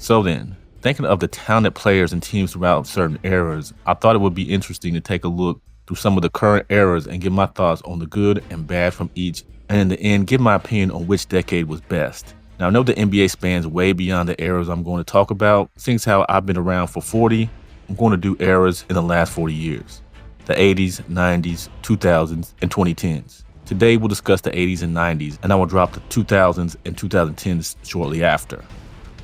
So then, thinking of the talented players and teams throughout certain eras, I thought it would be interesting to take a look through some of the current eras and give my thoughts on the good and bad from each, and in the end, give my opinion on which decade was best. Now, I know the NBA spans way beyond the eras I'm going to talk about. Since how I've been around for 40, I'm going to do eras in the last 40 years. The 80s, 90s, 2000s, and 2010s. Today, we'll discuss the 80s and 90s, and I will drop the 2000s and 2010s shortly after.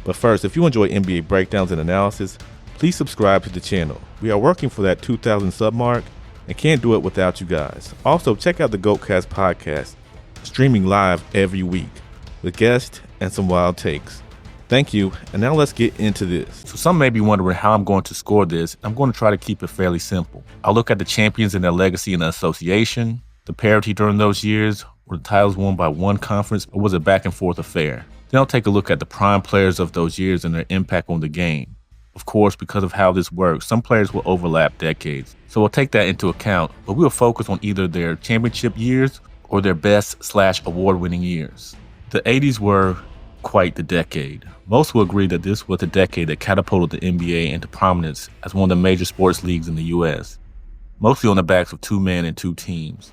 But first, if you enjoy NBA breakdowns and analysis, please subscribe to the channel. We are working for that 2,000 sub mark and can't do it without you guys. Also, check out the GOATcast podcast, streaming live every week with guests and some wild takes. Thank you, and now let's get into this. So some may be wondering how I'm going to score this. I'm going to try to keep it fairly simple. I'll look at the champions and their legacy in the association, the parity during those years, were the titles won by one conference or was it back and forth affair? Then I'll take a look at the prime players of those years and their impact on the game. Of course, because of how this works, some players will overlap decades, so we'll take that into account, but we'll focus on either their championship years or their best/award-winning years. The 80s were quite the decade. Most will agree that this was the decade that catapulted the NBA into prominence as one of the major sports leagues in the US, mostly on the backs of two men and two teams.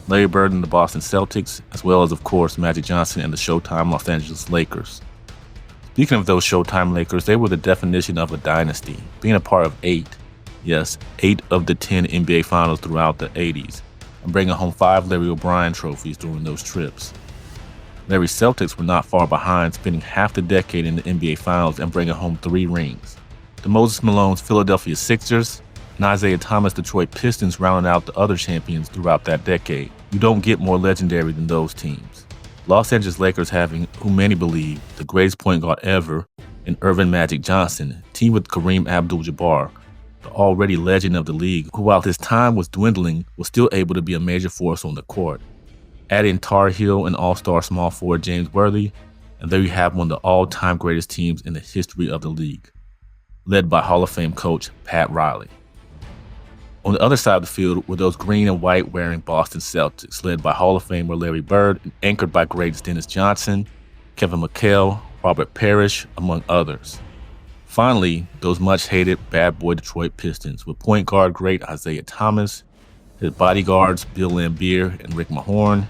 Larry Bird and the Boston Celtics, as well as, of course, Magic Johnson and the Showtime Los Angeles Lakers. Speaking of those Showtime Lakers, they were the definition of a dynasty, being a part of 8 of the 10 NBA Finals throughout the 80s, and bringing home 5 Larry O'Brien trophies during those trips. Larry's Celtics were not far behind, spending half the decade in the NBA Finals and bringing home 3 rings. The Moses Malone's Philadelphia Sixers and Isaiah Thomas' Detroit Pistons rounded out the other champions throughout that decade. You don't get more legendary than those teams. Los Angeles Lakers having, who many believe, the greatest point guard ever in Earvin Magic Johnson, teamed with Kareem Abdul-Jabbar, the already legend of the league, who while his time was dwindling, was still able to be a major force on the court. Add in Tar Heel and all-star small forward James Worthy, and there you have one of the all-time greatest teams in the history of the league, led by Hall of Fame coach Pat Riley. On the other side of the field were those green and white wearing Boston Celtics, led by Hall of Famer Larry Bird and anchored by greats Dennis Johnson, Kevin McHale, Robert Parrish, among others. Finally, those much-hated bad boy Detroit Pistons with point guard great Isaiah Thomas, his bodyguards Bill Laimbeer and Rick Mahorn,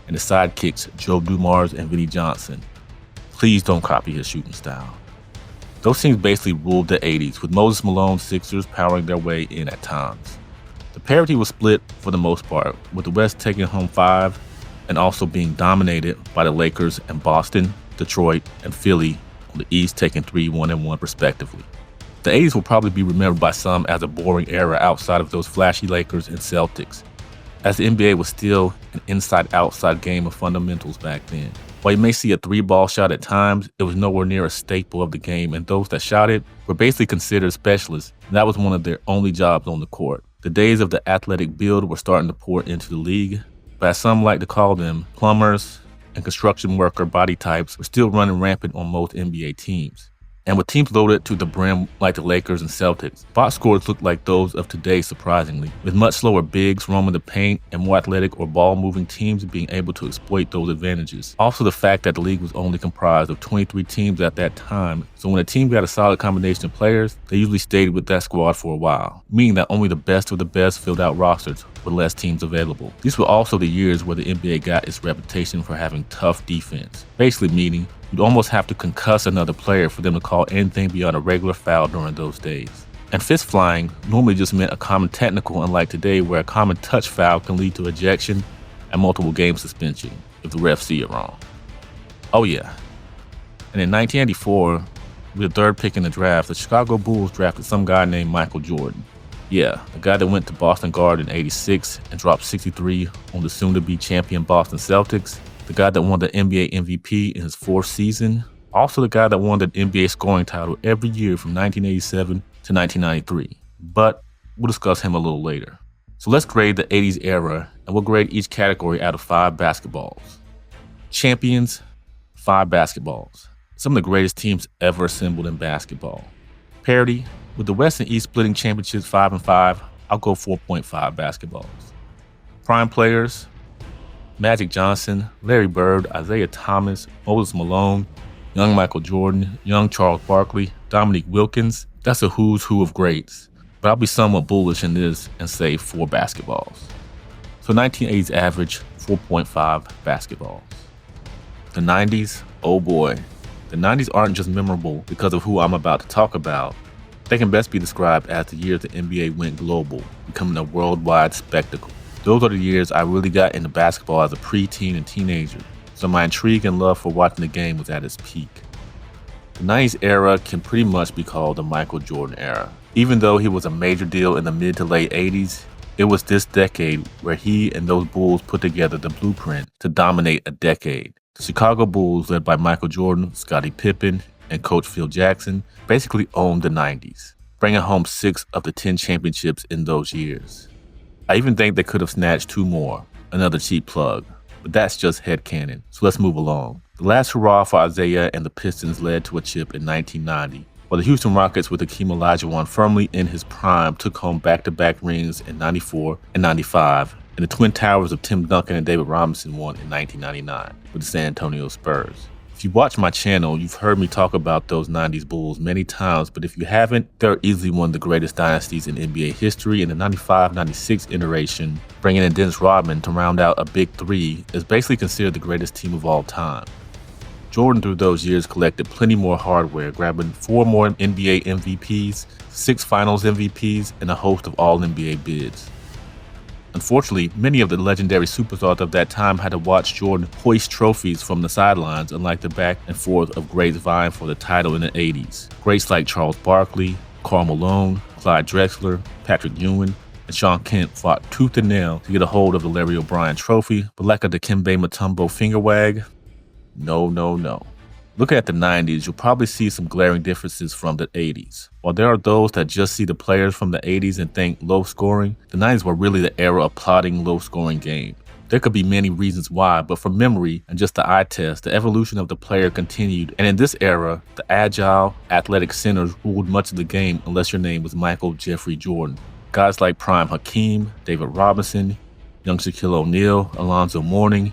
and his sidekicks Joe Dumars and Vinnie Johnson. Please don't copy his shooting style. Those teams basically ruled the 80s, with Moses Malone's Sixers powering their way in at times. The parity was split for the most part, with the West taking home 5 and also being dominated by the Lakers and Boston, Detroit, and Philly on the East taking 3, 1, and 1 respectively. The 80s will probably be remembered by some as a boring era outside of those flashy Lakers and Celtics, as the NBA was still an inside-outside game of fundamentals back then. While you may see a 3-ball shot at times, it was nowhere near a staple of the game, and those that shot it were basically considered specialists, and that was one of their only jobs on the court. The days of the athletic build were starting to pour into the league, but as some like to call them, plumbers and construction worker body types were still running rampant on most NBA teams. And with teams loaded to the brim like the Lakers and Celtics, box scores looked like those of today surprisingly, with much slower bigs roaming the paint and more athletic or ball-moving teams being able to exploit those advantages. Also the fact that the league was only comprised of 23 teams at that time, so when a team got a solid combination of players, they usually stayed with that squad for a while, meaning that only the best of the best filled out rosters with less teams available. These were also the years where the NBA got its reputation for having tough defense, basically meaning you'd almost have to concuss another player for them to call anything beyond a regular foul during those days. And fist flying normally just meant a common technical, unlike today where a common touch foul can lead to ejection and multiple game suspension if the refs see it wrong. Oh yeah. And in 1984, with the 3rd pick in the draft, the Chicago Bulls drafted some guy named Michaeljordan. Yeah, the guy that went to Boston Garden in '86 and dropped 63 on the soon-to-be champion Boston Celtics. The guy that won the NBA MVP in his 4th season. Also the guy that won the NBA scoring title every year from 1987 to 1993. But we'll discuss him a little later. So let's grade the 80s era, and we'll grade each category out of 5 basketballs. Champions, 5 basketballs. Some of the greatest teams ever assembled in basketball. Parity, with the West and East splitting championships 5 and 5, I'll go 4.5 basketballs. Prime players, Magic Johnson, Larry Bird, Isaiah Thomas, Moses Malone, Young Michael Jordan, young Charles Barkley, Dominique Wilkins. That's a who's who of greats. But I'll be somewhat bullish in this and say 4 basketballs. So 1980s average, 4.5 basketballs. The 90s, oh boy. The 90s aren't just memorable because of who I'm about to talk about. They can best be described as the years the NBA went global, becoming a worldwide spectacle. Those are the years I really got into basketball as a preteen and teenager, so my intrigue and love for watching the game was at its peak. The 90s era can pretty much be called the Michael Jordan era. Even though he was a major deal in the mid to late 80s, it was this decade where he and those Bulls put together the blueprint to dominate a decade. The Chicago Bulls, led by Michael Jordan, Scottie Pippen, and Coach Phil Jackson, basically owned the 90s, bringing home 6 of the 10 championships in those years. I even think they could have snatched 2 more, another cheap plug, but that's just headcanon, so let's move along. The last hurrah for Isaiah and the Pistons led to a chip in 1990, while the Houston Rockets with Hakeem Olajuwon firmly in his prime took home back-to-back rings in 94 and 95, and the Twin Towers of Tim Duncan and David Robinson won in 1999 with the San Antonio Spurs. If you watch my channel, you've heard me talk about those 90s Bulls many times, but if you haven't, they're easily one of the greatest dynasties in NBA history, and the 95-96 iteration, bringing in Dennis Rodman to round out a big 3, is basically considered the greatest team of all time. Jordan through those years collected plenty more hardware, grabbing 4 more NBA MVPs, 6 Finals MVPs, and a host of All-NBA bids. Unfortunately, many of the legendary superstars of that time had to watch Jordan hoist trophies from the sidelines, unlike the back and forth of greats vying for the title in the 80s. Greats like Charles Barkley, Karl Malone, Clyde Drexler, Patrick Ewing, and Shawn Kemp fought tooth and nail to get a hold of the Larry O'Brien trophy, but like a Dikembe Mutombo finger wag, no. Looking at the 90s, you'll probably see some glaring differences from the 80s. While there are those that just see the players from the 80s and think low scoring, the 90s were really the era of plotting low scoring game. There could be many reasons why, but from memory and just the eye test, the evolution of the player continued, and in this era, the agile, athletic centers ruled much of the game unless your name was Michael Jeffrey Jordan. Guys like Prime Hakeem, David Robinson, young Shaquille O'Neal, Alonzo Mourning,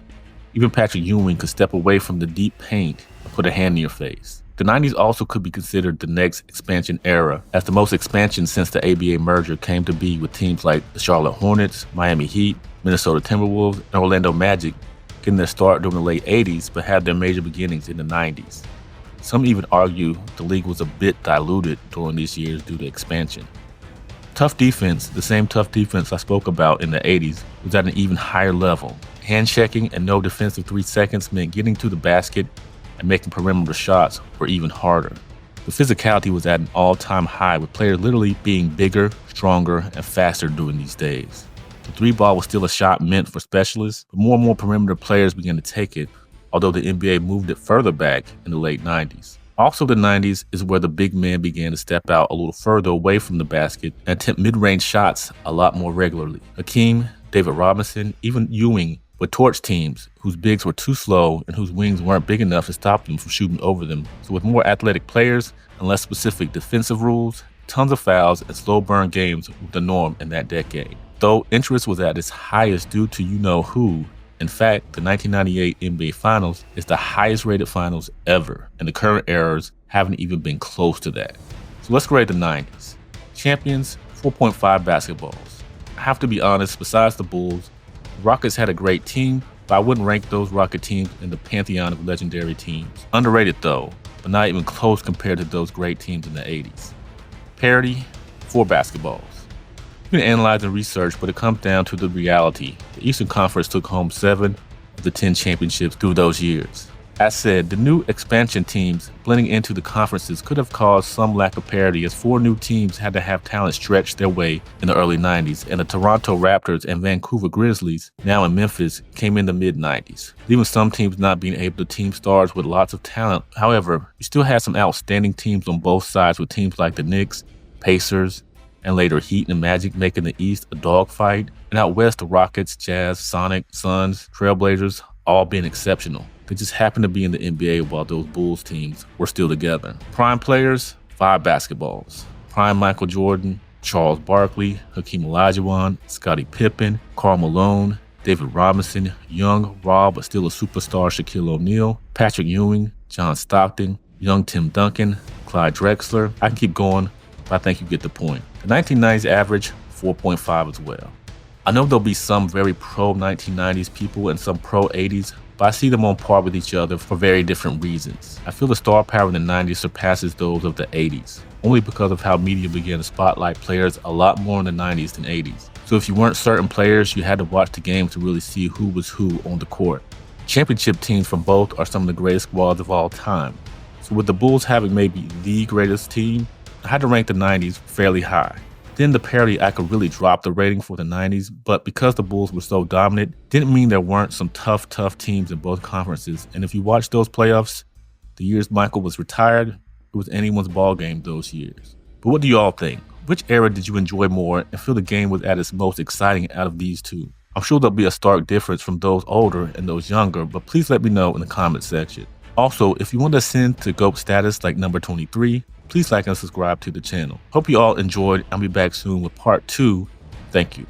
even Patrick Ewing could step away from the deep paint and put a hand in your face. The 90s also could be considered the next expansion era, as the most expansion since the ABA merger came to be with teams like the Charlotte Hornets, Miami Heat, Minnesota Timberwolves, and Orlando Magic getting their start during the late 80s but had their major beginnings in the 90s. Some even argue the league was a bit diluted during these years due to expansion. Tough defense, the same tough defense I spoke about in the 80s, was at an even higher level. Hand checking and no defensive 3 seconds meant getting to the basket and making perimeter shots were even harder. The physicality was at an all-time high, with players literally being bigger, stronger, and faster during these days. The 3-ball was still a shot meant for specialists, but more and more perimeter players began to take it, although the NBA moved it further back in the late 90s. Also, the 90s is where the big man began to step out a little further away from the basket and attempt mid-range shots a lot more regularly. Hakeem, David Robinson, even Ewing would torch teams whose bigs were too slow and whose wings weren't big enough to stop them from shooting over them. So with more athletic players and less specific defensive rules, tons of fouls and slow burn games were the norm in that decade. Though interest was at its highest due to you-know-who, in fact, the 1998 NBA Finals is the highest rated finals ever, and the current eras haven't even been close to that. So let's grade the 90s. Champions, 4.5 basketballs. I have to be honest, besides the Bulls, the Rockets had a great team, but I wouldn't rank those Rocket teams in the pantheon of legendary teams. Underrated though, but not even close compared to those great teams in the 80s. Parity, 4 basketballs. You can analyze and research, but it comes down to the reality. The Eastern Conference took home 7 of the 10 championships through those years. As said, the new expansion teams blending into the conferences could have caused some lack of parity, as 4 new teams had to have talent stretch their way in the early 90s, and the Toronto Raptors and Vancouver Grizzlies, now in Memphis, came in the mid-90s, leaving some teams not being able to team stars with lots of talent. However, you still had some outstanding teams on both sides, with teams like the Knicks, Pacers, and later Heat and Magic making the East a dogfight, and out west the Rockets, Jazz, Sonic, Suns, Trailblazers, all being exceptional. They just happened to be in the NBA while those Bulls teams were still together. Prime players, 5 basketballs. Prime Michael Jordan, Charles Barkley, Hakeem Olajuwon, Scottie Pippen, Karl Malone, David Robinson, young, raw but still a superstar Shaquille O'Neal, Patrick Ewing, John Stockton, young Tim Duncan, Clyde Drexler. I can keep going, but I think you get the point. The 1990s average, 4.5 as well. I know there'll be some very pro 1990s people and some pro 80s, but I see them on par with each other for very different reasons. I feel the star power in the 90s surpasses those of the 80s, only because of how media began to spotlight players a lot more in the 90s than 80s. So if you weren't certain players, you had to watch the game to really see who was who on the court. Championship teams from both are some of the greatest squads of all time. So with the Bulls having maybe the greatest team, I had to rank the 90s fairly high. Then the parity, I could really drop the rating for the 90s, but because the Bulls were so dominant, didn't mean there weren't some tough teams in both conferences. And if you watch those playoffs, the years Michael was retired, it was anyone's ball game those years. But what do you all think? Which era did you enjoy more and feel the game was at its most exciting out of these two? I'm sure there'll be a stark difference from those older and those younger, but please let me know in the comment section. Also, if you want to ascend to GOAT status like number 23, please like and subscribe to the channel. Hope you all enjoyed. I'll be back soon with part 2. Thank you.